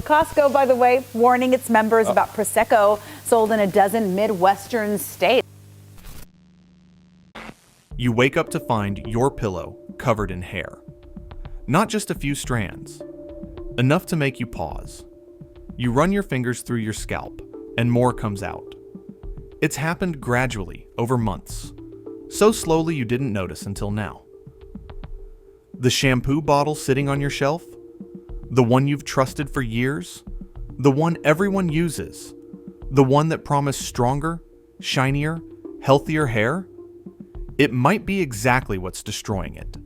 Costco, by the way, warning its members about Prosecco sold in a dozen Midwestern states. You wake up to find your pillow covered in hair. Not just a few strands, enough to make you pause. You run your fingers through your scalp, and more comes out. It's happened gradually over months, so slowly you didn't notice until now. The shampoo bottle sitting on your shelf? The one you've trusted for years? The one everyone uses? The one that promised stronger, shinier, healthier hair? It might be exactly what's destroying it.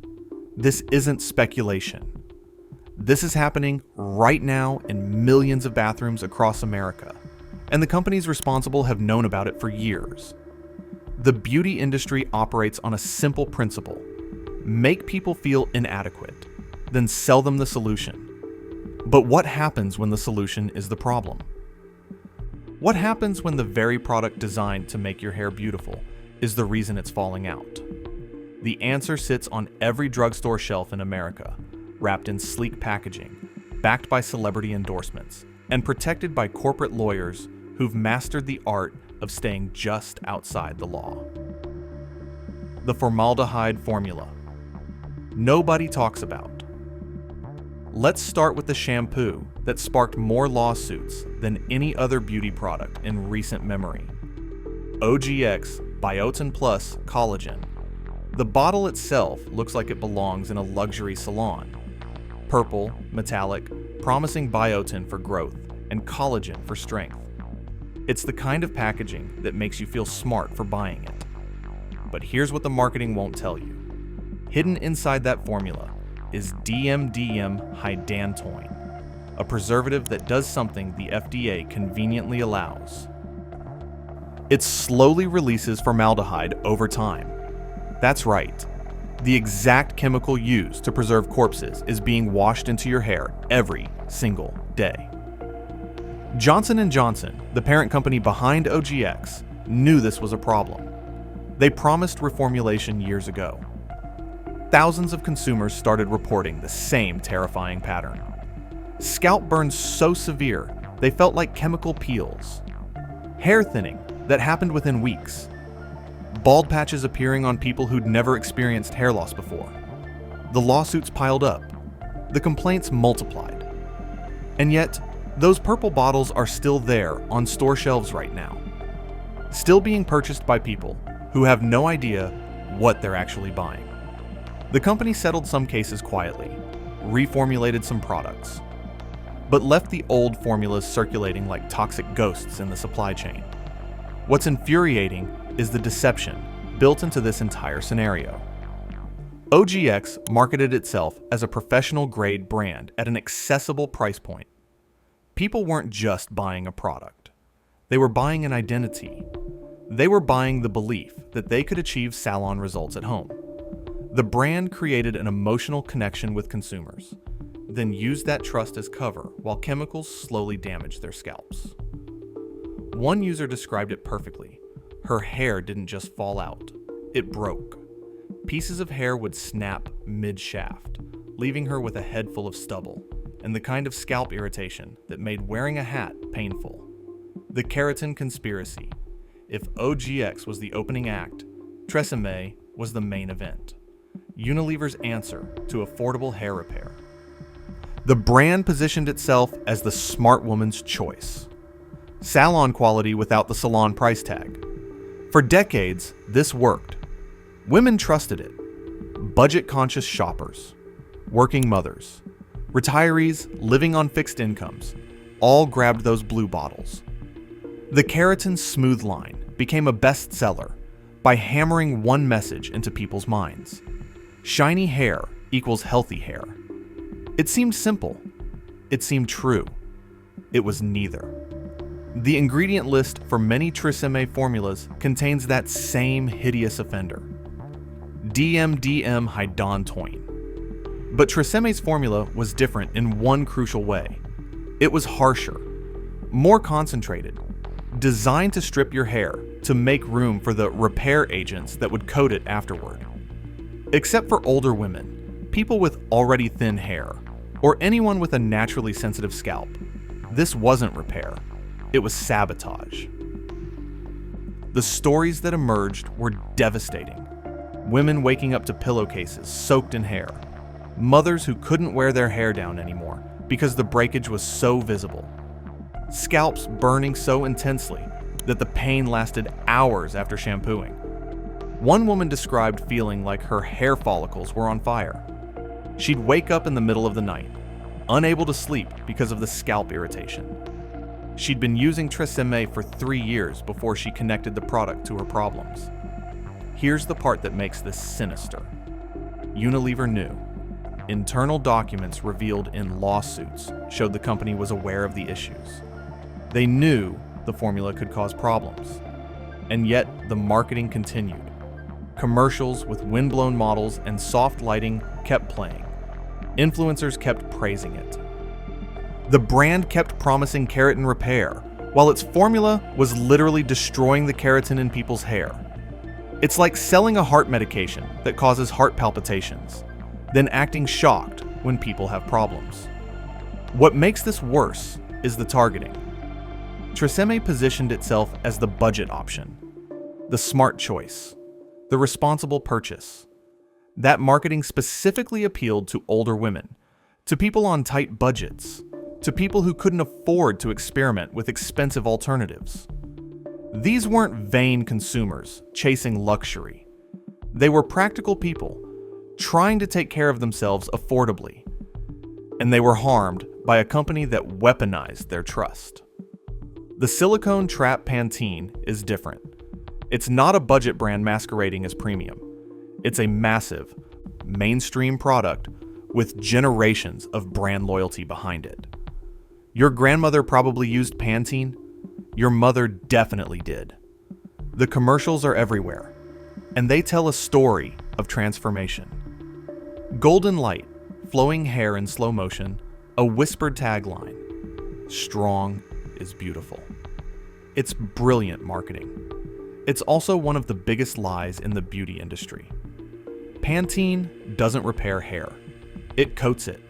This isn't speculation. This is happening right now in millions of bathrooms across America, and the companies responsible have known about it for years. The beauty industry operates on a simple principle: make people feel inadequate, then sell them the solution. But what happens when the solution is the problem? What happens when the very product designed to make your hair beautiful is the reason it's falling out? The answer sits on every drugstore shelf in America, wrapped in sleek packaging, backed by celebrity endorsements, and protected by corporate lawyers who've mastered the art of staying just outside the law. The formaldehyde formula. Nobody talks about. Let's start with the shampoo that sparked more lawsuits than any other beauty product in recent memory. OGX Biotin Plus Collagen. The bottle itself looks like it belongs in a luxury salon. Purple, metallic, promising biotin for growth and collagen for strength. It's the kind of packaging that makes you feel smart for buying it. But here's what the marketing won't tell you. Hidden inside that formula is DMDM hydantoin, a preservative that does something the FDA conveniently allows. It slowly releases formaldehyde over time. That's right. The exact chemical used to preserve corpses is being washed into your hair every single day. Johnson & Johnson, the parent company behind OGX, knew this was a problem. They promised reformulation years ago. Thousands of consumers started reporting the same terrifying pattern. Scalp burns so severe, they felt like chemical peels. Hair thinning that happened within weeks. Bald patches appearing on people who'd never experienced hair loss before. The lawsuits piled up. The complaints multiplied. And yet, those purple bottles are still there on store shelves right now. Still being purchased by people who have no idea what they're actually buying. The company settled some cases quietly, reformulated some products, but left the old formulas circulating like toxic ghosts in the supply chain. What's infuriating is the deception built into this entire scenario. OGX marketed itself as a professional-grade brand at an accessible price point. People weren't just buying a product. They were buying an identity. They were buying the belief that they could achieve salon results at home. The brand created an emotional connection with consumers, then used that trust as cover while chemicals slowly damaged their scalps. One user described it perfectly. Her hair didn't just fall out, it broke. Pieces of hair would snap mid-shaft, leaving her with a head full of stubble and the kind of scalp irritation that made wearing a hat painful. The keratin conspiracy. If OGX was the opening act, Tresemme was the main event. Unilever's answer to affordable hair repair. The brand positioned itself as the smart woman's choice. Salon quality without the salon price tag. For decades, this worked. Women trusted it. Budget-conscious shoppers, working mothers, retirees living on fixed incomes, all grabbed those blue bottles. The Keratin Smooth line became a bestseller by hammering one message into people's minds. Shiny hair equals healthy hair. It seemed simple. It seemed true. It was neither. The ingredient list for many Tresemme formulas contains that same hideous offender. DMDM hydantoin. But Tresemme's formula was different in one crucial way. It was harsher, more concentrated, designed to strip your hair to make room for the repair agents that would coat it afterward. Except for older women, people with already thin hair, or anyone with a naturally sensitive scalp, This wasn't repair, it was sabotage. The stories that emerged were devastating. Women waking up to pillowcases soaked in hair. Mothers who couldn't wear their hair down anymore because the breakage was so visible. Scalps burning so intensely that the pain lasted hours after shampooing. One woman described feeling like her hair follicles were on fire. She'd wake up in the middle of the night, unable to sleep because of the scalp irritation. She'd been using Tresemme for 3 years before she connected the product to her problems. Here's the part that makes this sinister. Unilever knew. Internal documents revealed in lawsuits showed the company was aware of the issues. They knew the formula could cause problems. And yet, the marketing continued. Commercials with windblown models and soft lighting kept playing. Influencers kept praising it. The brand kept promising keratin repair, while its formula was literally destroying the keratin in people's hair. It's like selling a heart medication that causes heart palpitations, then acting shocked when people have problems. What makes this worse is the targeting. Tresemme positioned itself as the budget option, the smart choice, the responsible purchase. That marketing specifically appealed to older women, to people on tight budgets, to people who couldn't afford to experiment with expensive alternatives. These weren't vain consumers chasing luxury. They were practical people trying to take care of themselves affordably. And they were harmed by a company that weaponized their trust. The silicone trap Pantene is different. It's not a budget brand masquerading as premium. It's a massive, mainstream product with generations of brand loyalty behind it. Your grandmother probably used Pantene. Your mother definitely did. The commercials are everywhere, and they tell a story of transformation. Golden light, flowing hair in slow motion, a whispered tagline. Strong is beautiful. It's brilliant marketing. It's also one of the biggest lies in the beauty industry. Pantene doesn't repair hair. It coats it.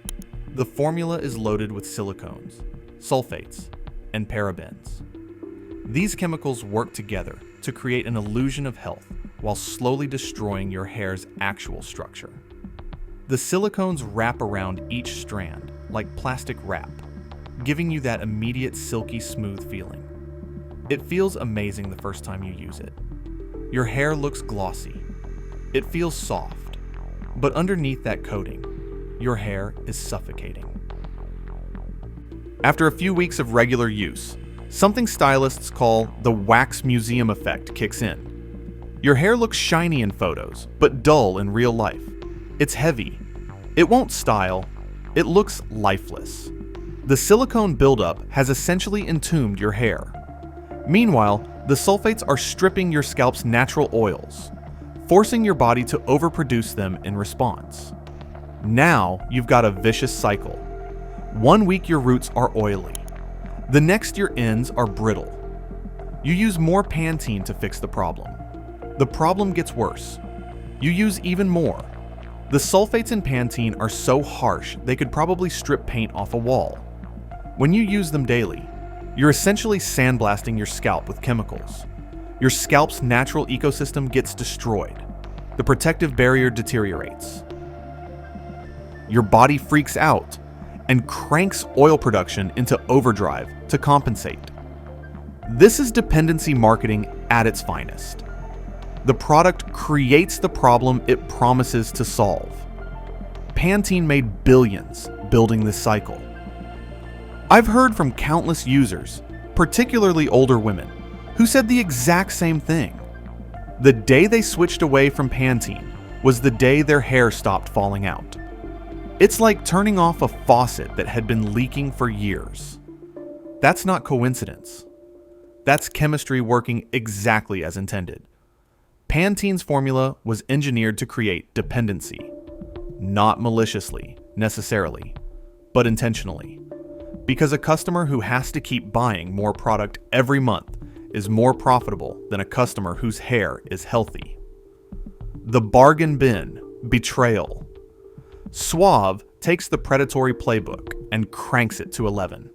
The formula is loaded with silicones, sulfates, and parabens. These chemicals work together to create an illusion of health while slowly destroying your hair's actual structure. The silicones wrap around each strand like plastic wrap, giving you that immediate silky smooth feeling. It feels amazing the first time you use it. Your hair looks glossy. It feels soft. But underneath that coating, your hair is suffocating. After a few weeks of regular use, something stylists call the wax museum effect kicks in. Your hair looks shiny in photos, but dull in real life. It's heavy. It won't style. It looks lifeless. The silicone buildup has essentially entombed your hair. Meanwhile, the sulfates are stripping your scalp's natural oils, forcing your body to overproduce them in response. Now you've got a vicious cycle. 1 week your roots are oily. The next your ends are brittle. You use more Pantene to fix the problem. The problem gets worse. You use even more. The sulfates in Pantene are so harsh they could probably strip paint off a wall. When you use them daily, you're essentially sandblasting your scalp with chemicals. Your scalp's natural ecosystem gets destroyed. The protective barrier deteriorates. Your body freaks out and cranks oil production into overdrive to compensate. This is dependency marketing at its finest. The product creates the problem it promises to solve. Pantene made billions building this cycle. I've heard from countless users, particularly older women, who said the exact same thing. The day they switched away from Pantene was the day their hair stopped falling out. It's like turning off a faucet that had been leaking for years. That's not coincidence. That's chemistry working exactly as intended. Pantene's formula was engineered to create dependency, not maliciously, necessarily, but intentionally. Because a customer who has to keep buying more product every month is more profitable than a customer whose hair is healthy. The bargain bin, betrayal. Suave takes the predatory playbook and cranks it to 11.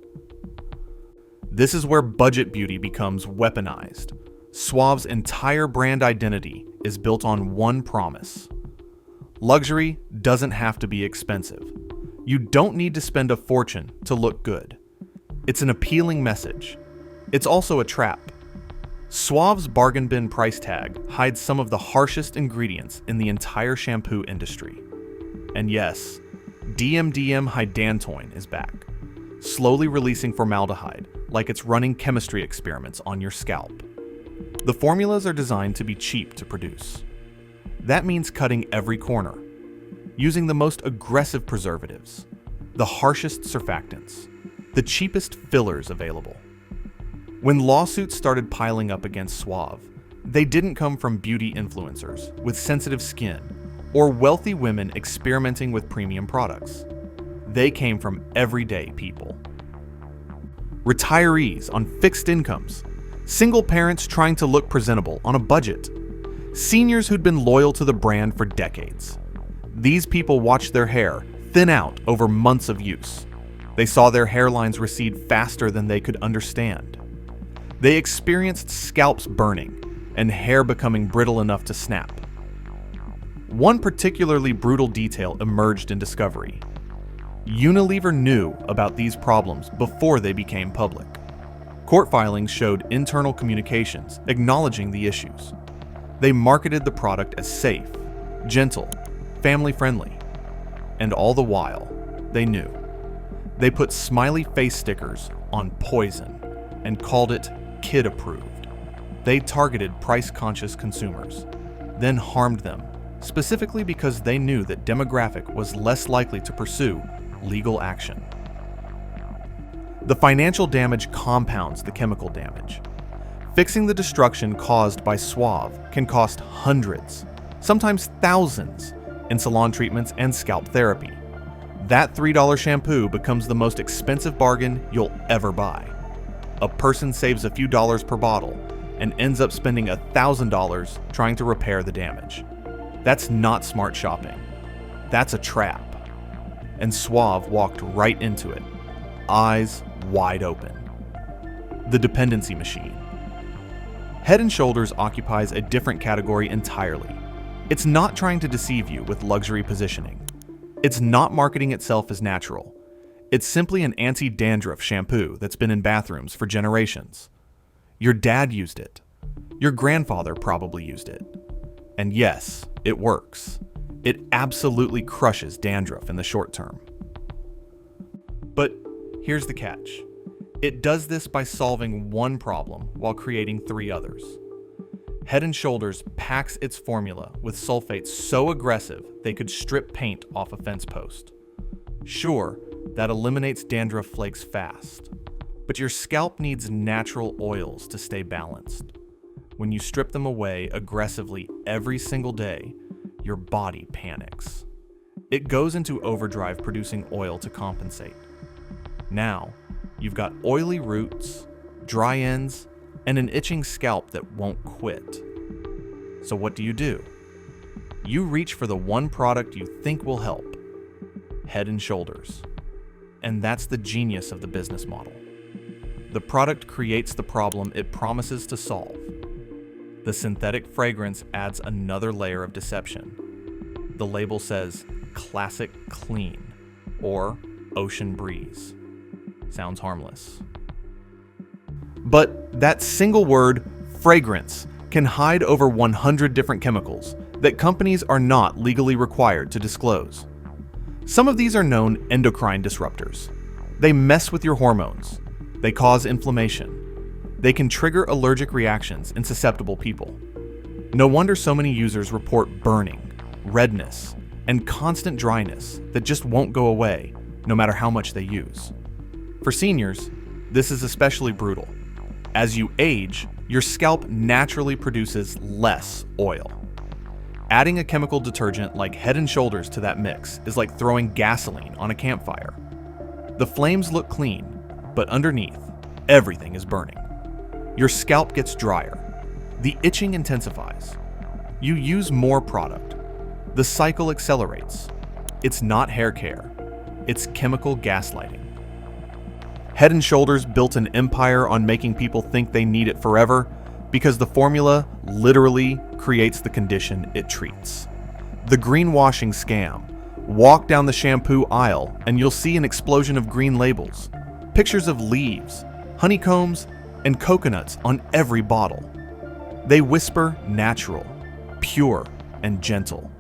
This is where budget beauty becomes weaponized. Suave's entire brand identity is built on one promise. Luxury doesn't have to be expensive. You don't need to spend a fortune to look good. It's an appealing message. It's also a trap. Suave's bargain bin price tag hides some of the harshest ingredients in the entire shampoo industry. And yes, DMDM hydantoin is back, slowly releasing formaldehyde like it's running chemistry experiments on your scalp. The formulas are designed to be cheap to produce. That means cutting every corner, using the most aggressive preservatives, the harshest surfactants, the cheapest fillers available. When lawsuits started piling up against Suave, they didn't come from beauty influencers with sensitive skin or wealthy women experimenting with premium products. They came from everyday people. Retirees on fixed incomes, single parents trying to look presentable on a budget, seniors who'd been loyal to the brand for decades. These people watched their hair thin out over months of use. They saw their hairlines recede faster than they could understand. They experienced scalps burning and hair becoming brittle enough to snap. One particularly brutal detail emerged in discovery. Unilever knew about these problems before they became public. Court filings showed internal communications acknowledging the issues. They marketed the product as safe, gentle, family-friendly. And all the while, they knew. They put smiley face stickers on poison and called it kid-approved. They targeted price-conscious consumers, then harmed them, specifically because they knew that demographic was less likely to pursue legal action. The financial damage compounds the chemical damage. Fixing the destruction caused by Suave can cost hundreds, sometimes thousands, in salon treatments and scalp therapy. That $3 shampoo becomes the most expensive bargain you'll ever buy. A person saves a few dollars per bottle and ends up spending $1,000 trying to repair the damage. That's not smart shopping. That's a trap. And Suave walked right into it, eyes wide open. The dependency machine. Head & Shoulders occupies a different category entirely. It's not trying to deceive you with luxury positioning. It's not marketing itself as natural. It's simply an anti-dandruff shampoo that's been in bathrooms for generations. Your dad used it. Your grandfather probably used it. And yes, it works. It absolutely crushes dandruff in the short term. But here's the catch. It does this by solving one problem while creating three others. Head & Shoulders packs its formula with sulfates so aggressive they could strip paint off a fence post. Sure, that eliminates dandruff flakes fast, but your scalp needs natural oils to stay balanced. When you strip them away aggressively every single day, your body panics. It goes into overdrive producing oil to compensate. Now, you've got oily roots, dry ends, and an itching scalp that won't quit. So what do? You reach for the one product you think will help. Head & Shoulders. And that's the genius of the business model. The product creates the problem it promises to solve. The synthetic fragrance adds another layer of deception. The label says Classic Clean or Ocean Breeze. Sounds harmless. But that single word, fragrance, can hide over 100 different chemicals that companies are not legally required to disclose. Some of these are known endocrine disruptors. They mess with your hormones. They cause inflammation. They can trigger allergic reactions in susceptible people. No wonder so many users report burning, redness, and constant dryness that just won't go away no matter how much they use. For seniors, this is especially brutal. As you age, your scalp naturally produces less oil. Adding a chemical detergent like Head & Shoulders to that mix is like throwing gasoline on a campfire. The flames look clean, but underneath, everything is burning. Your scalp gets drier. The itching intensifies. You use more product. The cycle accelerates. It's not hair care. It's chemical gaslighting. Head & Shoulders built an empire on making people think they need it forever because the formula literally creates the condition it treats. The greenwashing scam. Walk down the shampoo aisle and you'll see an explosion of green labels, pictures of leaves, honeycombs, and coconuts on every bottle. They whisper natural, pure, and gentle.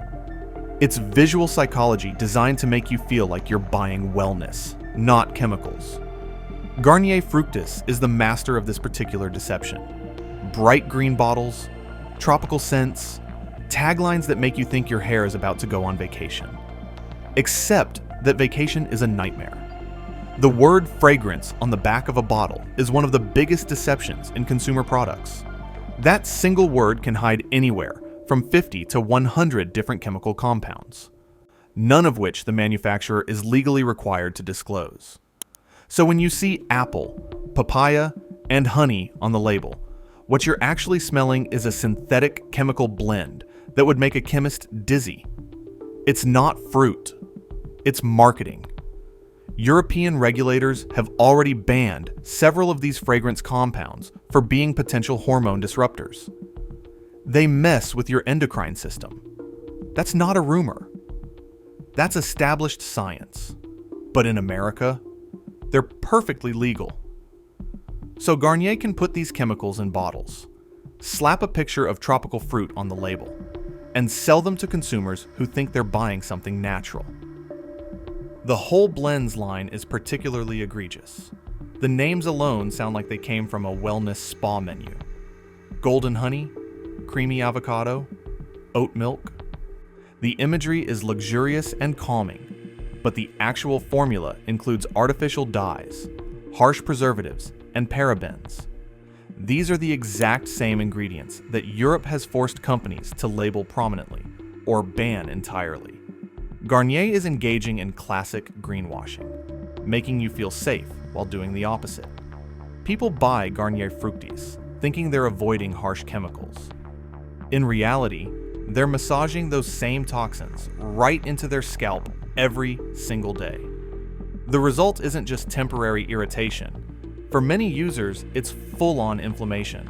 It's visual psychology designed to make you feel like you're buying wellness, not chemicals. Garnier Fructis is the master of this particular deception. Bright green bottles, tropical scents, taglines that make you think your hair is about to go on vacation. Except that vacation is a nightmare. The word fragrance on the back of a bottle is one of the biggest deceptions in consumer products. That single word can hide anywhere from 50 to 100 different chemical compounds, none of which the manufacturer is legally required to disclose. So when you see apple, papaya, and honey on the label, what you're actually smelling is a synthetic chemical blend that would make a chemist dizzy. It's not fruit. It's marketing. European regulators have already banned several of these fragrance compounds for being potential hormone disruptors. They mess with your endocrine system. That's not a rumor. That's established science. But in America, they're perfectly legal. So Garnier can put these chemicals in bottles, slap a picture of tropical fruit on the label, and sell them to consumers who think they're buying something natural. The whole blends line is particularly egregious. The names alone sound like they came from a wellness spa menu. Golden honey, creamy avocado, oat milk. The imagery is luxurious and calming, but the actual formula includes artificial dyes, harsh preservatives, and parabens. These are the exact same ingredients that Europe has forced companies to label prominently or ban entirely. Garnier is engaging in classic greenwashing, making you feel safe while doing the opposite. People buy Garnier Fructis thinking they're avoiding harsh chemicals. In reality, they're massaging those same toxins right into their scalp every single day. The result isn't just temporary irritation. For many users, it's full-on inflammation,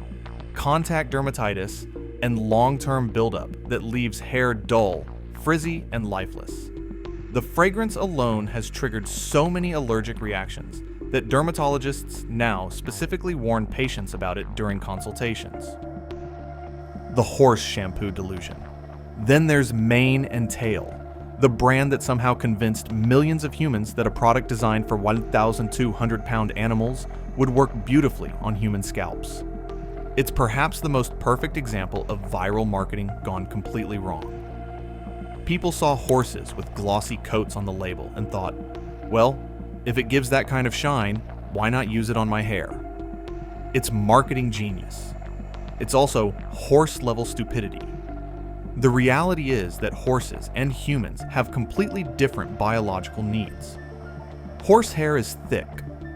contact dermatitis, and long-term buildup that leaves hair dull, frizzy, and lifeless. The fragrance alone has triggered so many allergic reactions that dermatologists now specifically warn patients about it during consultations. The horse shampoo delusion. Then there's Mane and Tail, the brand that somehow convinced millions of humans that a product designed for 1,200-pound animals would work beautifully on human scalps. It's perhaps the most perfect example of viral marketing gone completely wrong. People saw horses with glossy coats on the label and thought, well, if it gives that kind of shine, why not use it on my hair? It's marketing genius. It's also horse-level stupidity. The reality is that horses and humans have completely different biological needs. Horse hair is thick,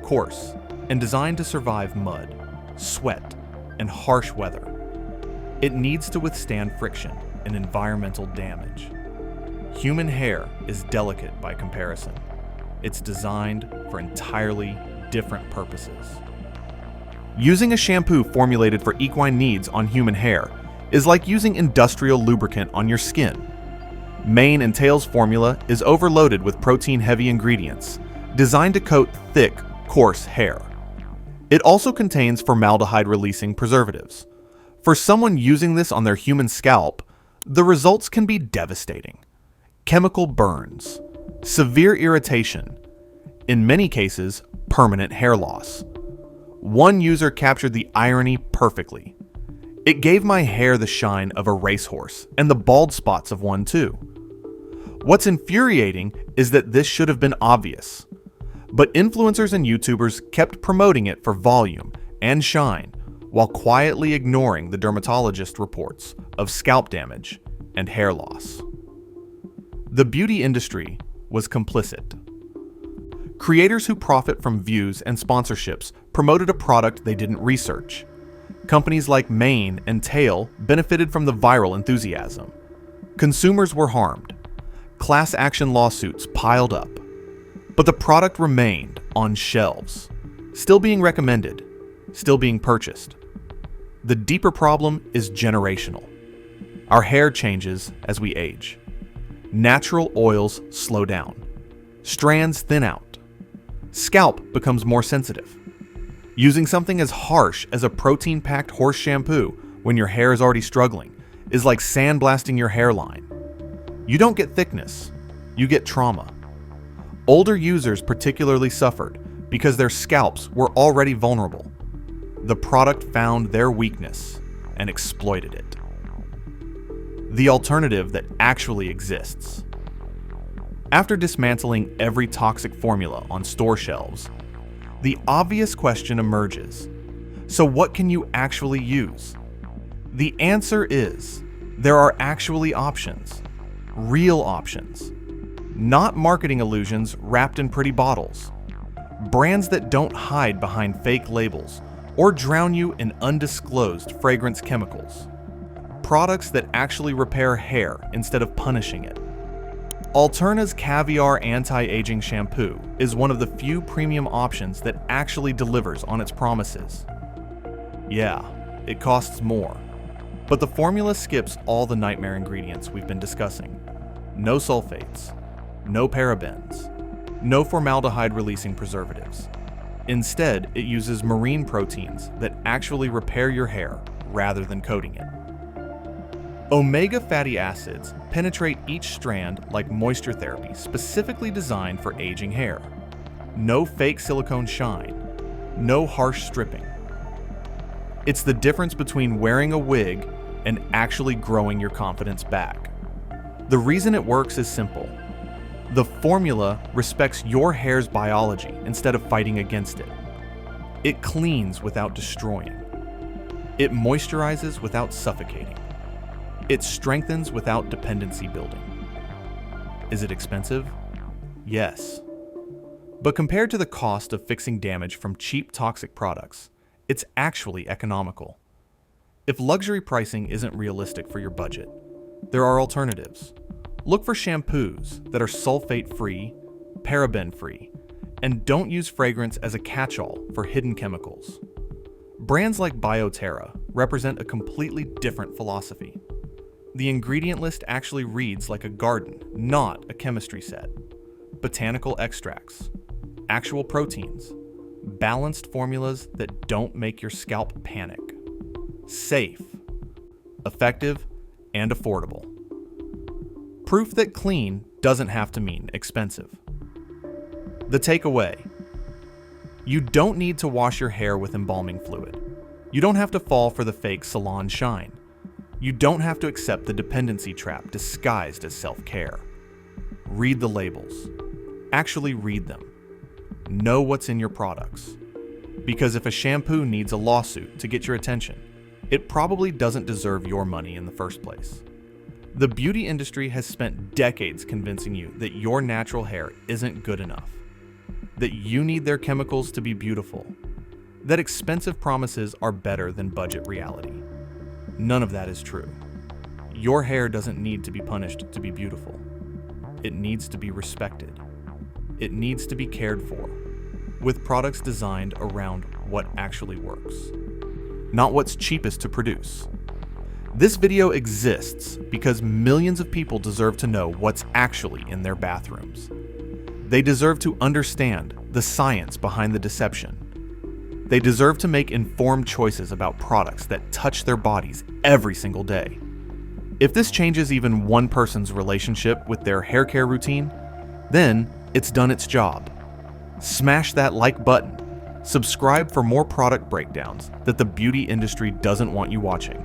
coarse, and designed to survive mud, sweat, and harsh weather. It needs to withstand friction and environmental damage. Human hair is delicate by comparison. It's designed for entirely different purposes. Using a shampoo formulated for equine needs on human hair is like using industrial lubricant on your skin. Mane and Tail's formula is overloaded with protein-heavy ingredients designed to coat thick, coarse hair. It also contains formaldehyde-releasing preservatives. For someone using this on their human scalp, the results can be devastating. Chemical burns, severe irritation, in many cases, permanent hair loss. One user captured the irony perfectly. It gave my hair the shine of a racehorse and the bald spots of one too. What's infuriating is that this should have been obvious, but influencers and YouTubers kept promoting it for volume and shine while quietly ignoring the dermatologist reports of scalp damage and hair loss. The beauty industry was complicit. Creators who profit from views and sponsorships promoted a product they didn't research. Companies like Mane and Tail benefited from the viral enthusiasm. Consumers were harmed. Class action lawsuits piled up. But the product remained on shelves. still being recommended, still being purchased. The deeper problem is generational. Our hair changes as we age. Natural oils slow down. Strands thin out. Scalp becomes more sensitive. Using something as harsh as a protein-packed horse shampoo when your hair is already struggling is like sandblasting your hairline. You don't get thickness, you get trauma. Older users particularly suffered because their scalps were already vulnerable. The product found their weakness and exploited it. The alternative that actually exists. After dismantling every toxic formula on store shelves, the obvious question emerges: so what can you actually use? The answer is, there are actually options. Real options. Not marketing illusions wrapped in pretty bottles. Brands that don't hide behind fake labels or drown you in undisclosed fragrance chemicals. Products that actually repair hair instead of punishing it. Alterna's Caviar Anti-Aging Shampoo is one of the few premium options that actually delivers on its promises. Yeah, it costs more, but the formula skips all the nightmare ingredients we've been discussing. No sulfates, no parabens, no formaldehyde-releasing preservatives. Instead, it uses marine proteins that actually repair your hair rather than coating it. Omega fatty acids penetrate each strand like moisture therapy specifically designed for aging hair. No fake silicone shine, no harsh stripping. It's the difference between wearing a wig and actually growing your confidence back. The reason it works is simple. The formula respects your hair's biology instead of fighting against it. It cleans without destroying. It moisturizes without suffocating. It strengthens without dependency building. Is it expensive? Yes. But compared to the cost of fixing damage from cheap toxic products, it's actually economical. If luxury pricing isn't realistic for your budget, there are alternatives. Look for shampoos that are sulfate-free, paraben-free, and don't use fragrance as a catch-all for hidden chemicals. Brands like BioTerra represent a completely different philosophy. The ingredient list actually reads like a garden, not a chemistry set. Botanical extracts, actual proteins, balanced formulas that don't make your scalp panic. Safe, effective, and affordable. Proof that clean doesn't have to mean expensive. The takeaway: you don't need to wash your hair with embalming fluid. You don't have to fall for the fake salon shine. You don't have to accept the dependency trap disguised as self-care. Read the labels. Actually read them. Know what's in your products. Because if a shampoo needs a lawsuit to get your attention, it probably doesn't deserve your money in the first place. The beauty industry has spent decades convincing you that your natural hair isn't good enough, that you need their chemicals to be beautiful, that expensive promises are better than budget reality. None of that is true. Your hair doesn't need to be punished to be beautiful. It needs to be respected. It needs to be cared for, with products designed around what actually works, not what's cheapest to produce. This video exists because millions of people deserve to know what's actually in their bathrooms. They deserve to understand the science behind the deception. They deserve to make informed choices about products that touch their bodies every single day. If this changes even one person's relationship with their hair care routine, then it's done its job. Smash that like button. Subscribe for more product breakdowns that the beauty industry doesn't want you watching.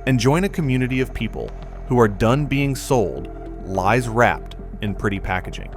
And join a community of people who are done being sold lies wrapped in pretty packaging.